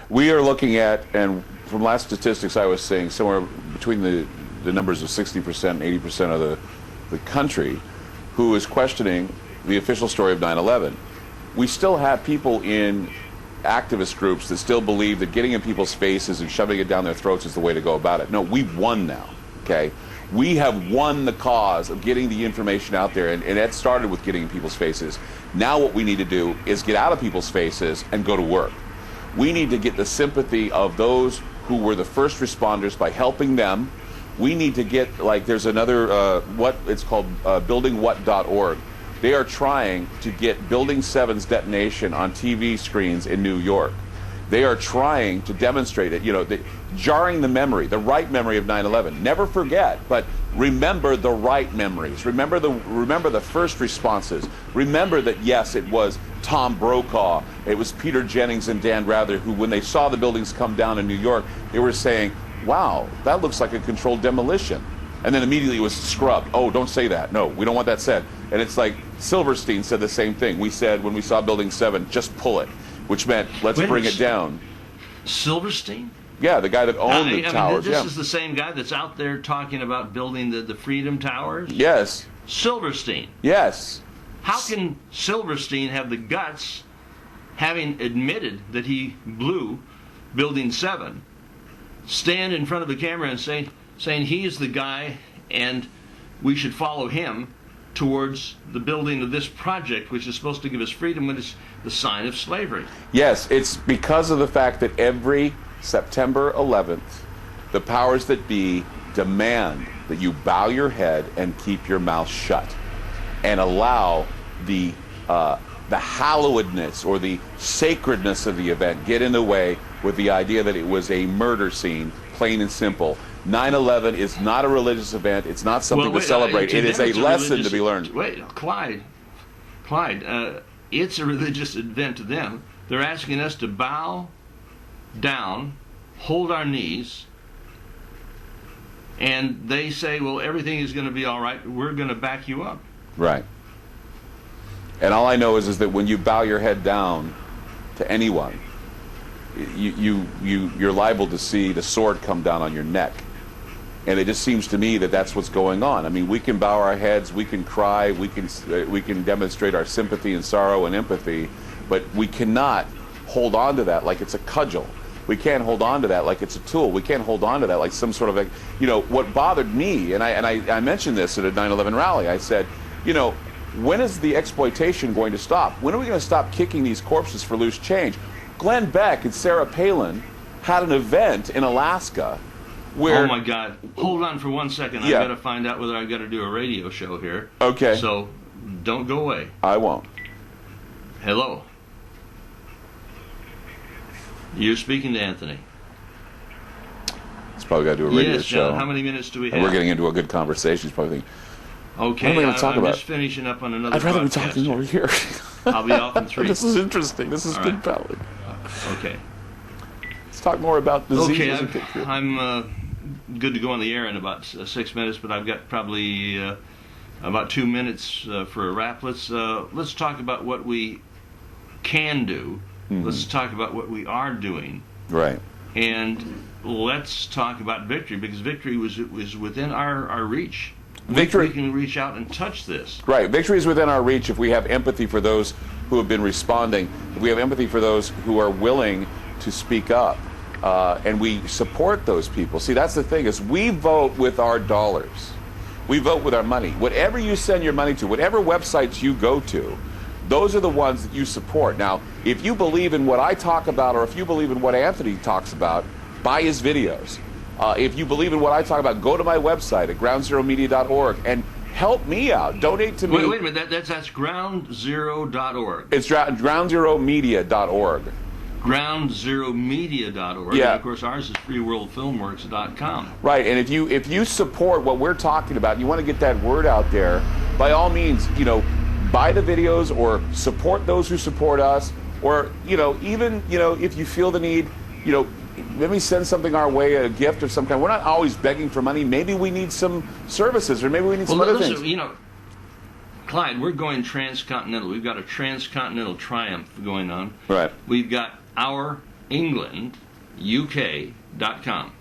We are looking at, and from last statistics I was saying, somewhere between the numbers of 60% and 80% of the country who is questioning the official story of 9/11. We still have people in activist groups that still believe that getting in people's faces and shoving it down their throats is the way to go about it. No, we've won now, okay? We have won the cause of getting the information out there, and that started with getting in people's faces. Now what we need to do is get out of people's faces and go to work. We need to get the sympathy of those who were the first responders by helping them. We need to get, like, there's another, what it's called, buildingwhat.org. They are trying to get Building 7's detonation on TV screens in New York. They are trying to demonstrate it, jarring the memory, the right memory of 9/11. Never forget, but remember the right memories. Remember the first responses. Remember that, yes, it was Tom Brokaw, it was Peter Jennings and Dan Rather, who, when they saw the buildings come down in New York, they were saying, wow, that looks like a controlled demolition. And then immediately it was scrubbed. Oh, don't say that. No, we don't want that said. And it's like Silverstein said the same thing. We said when we saw Building 7, just pull it, which meant let's bring it down. Silverstein? Yeah, the guy that owned the towers. This is the same guy that's out there talking about building the Freedom Towers? Yes. Silverstein? Yes. How can Silverstein have the guts, having admitted that he blew Building 7, stand in front of the camera and saying he is the guy and we should follow him towards the building of this project, which is supposed to give us freedom, when it's the sign of slavery? Yes, it's because of the fact that every September 11th, the powers that be demand that you bow your head and keep your mouth shut and allow the hallowedness or the sacredness of the event get in the way with the idea that it was a murder scene, plain and simple. 9/11 is not a religious event. It's not something to celebrate. It is a lesson to be learned. Wait, Clyde, it's a religious event to them. They're asking us to bow down, hold our knees, and they say, well, everything is going to be all right. We're going to back you up. Right. And all I know is that when you bow your head down to anyone, you're liable to see the sword come down on your neck. And it just seems to me that that's what's going on. I mean, we can bow our heads, we can cry, we can demonstrate our sympathy and sorrow and empathy, but we cannot hold on to that like it's a cudgel. We can't hold on to that like it's a tool. We can't hold on to that like some sort of, what bothered me, and I mentioned this at a 9/11 rally, I said, when is the exploitation going to stop? When are we going to stop kicking these corpses for loose change? Glenn Beck and Sarah Palin had an event in Alaska where... Oh my God. Hold on for 1 second. Yeah. I've got to find out whether I've got to do a radio show here. Okay. So don't go away. I won't. Hello. You're speaking to Anthony. He's probably got to do a radio yes, show. John, how many minutes do we have? And we're getting into a good conversation. He's probably thinking, okay, what am I going to talk I'm about? just finishing up on another I'd rather be podcast talking over here. I'll be off in 3. This is interesting. This is All good right. valid. Okay. Let's talk more about disease. Okay, I'm good to go on the air in about 6 minutes, but I've got probably about 2 minutes for a wrap. Let's talk about what we can do. Mm-hmm. Let's talk about what we are doing. Right. And let's talk about victory, because victory was within our reach. Victory. We can reach out and touch this. Right. Victory is within our reach if we have empathy for those who have been responding, if we have empathy for those who are willing to speak up, and we support those people. See, that's the thing, is we vote with our dollars. We vote with our money. Whatever you send your money to, whatever websites you go to, those are the ones that you support. Now, if you believe in what I talk about, or if you believe in what Anthony talks about, buy his videos. If you believe in what I talk about, go to my website at groundzeromedia.org and help me out. Donate to me. Wait a minute. That's groundzero.org. It's groundzeromedia.org. Groundzeromedia.org. Yeah. And of course, ours is freeworldfilmworks.com. Right. And if you support what we're talking about, you want to get that word out there, by all means, buy the videos or support those who support us, or even if you feel the need, maybe send something our way, a gift of some kind. We're not always begging for money. Maybe we need some services, or maybe we need some other things. Clyde, we're going transcontinental. We've got a transcontinental triumph going on. Right. We've got our OurEnglandUK.com.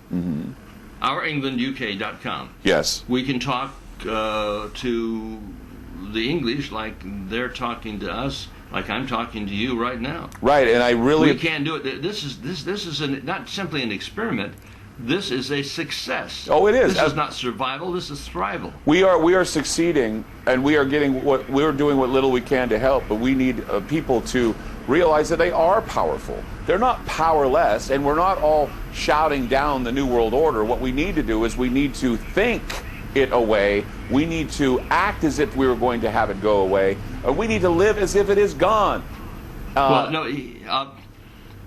OurEnglandUK.com. Yes. We can talk to the English like they're talking to us, like I'm talking to you right now. Right, and I really... We can do it. This is not simply an experiment. This is a success. Oh, it is. This is not survival. This is thrival. We are succeeding, and we are getting we're doing what little we can to help. But we need people to realize that they are powerful. They're not powerless, and we're not all shouting down the New World Order. What we need to do is we need to think it away. We need to act as if we were going to have it go away. We need to live as if it is gone. Well, no.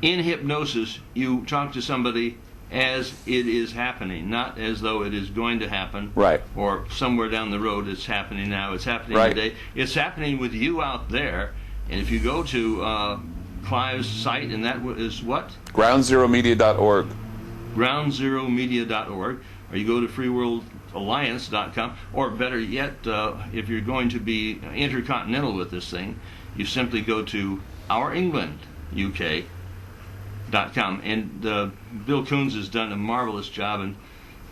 In hypnosis, you talk to somebody as it is happening, not as though it is going to happen. Right. Or somewhere down the road, it's happening now. It's happening Right. today. It's happening with you out there. And if you go to Clive's site, and that is what? GroundZeroMedia.org. GroundZeroMedia.org, or you go to FreeWorldAlliance.com, or better yet, if you're going to be intercontinental with this thing, you simply go to OurEnglandUK.com. And Bill Coons has done a marvelous job in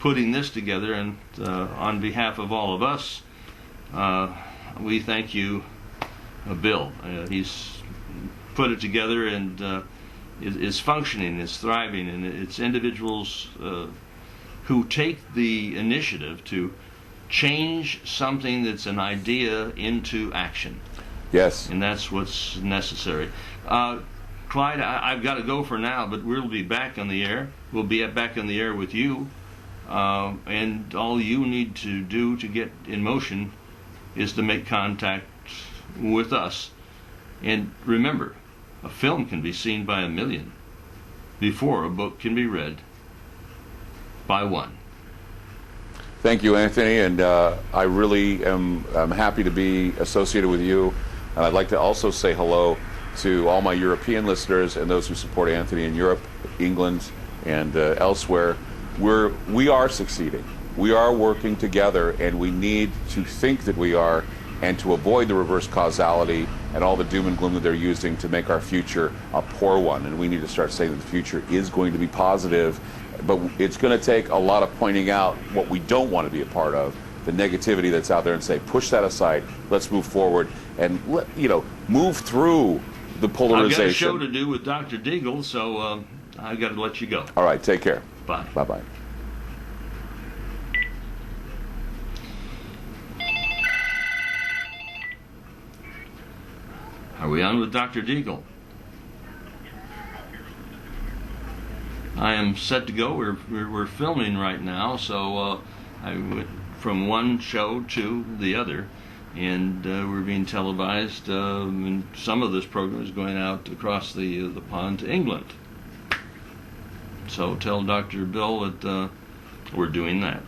putting this together, and on behalf of all of us, we thank you, Bill. He's put it together and is functioning, is thriving, and it's individuals who take the initiative to change something that's an idea into action. Yes. And that's what's necessary. Clyde, I've got to go for now, but we'll be back on the air. We'll be back on the air with you. And all you need to do to get in motion is to make contact with us. And remember, a film can be seen by 1 million before a book can be read by one. Thank you, Anthony, and I really am happy to be associated with you. And I'd like to also say hello to all my European listeners and those who support Anthony in Europe, England, and elsewhere. We are succeeding. We are working together, and we need to think that we are, and to avoid the reverse causality and all the doom and gloom that they're using to make our future a poor one. And we need to start saying that the future is going to be positive, but it's going to take a lot of pointing out what we don't want to be a part of, the negativity that's out there, and say, push that aside, let's move forward, and move through the polarization. I've got a show to do with Dr. Deagle, so I've got to let you go. All right, take care. Bye. Bye-bye. Are we on with Dr. Deagle? I am set to go. We're filming right now, so I went from one show to the other, and we're being televised. And some of this program is going out across the pond to England. So tell Dr. Bill that we're doing that.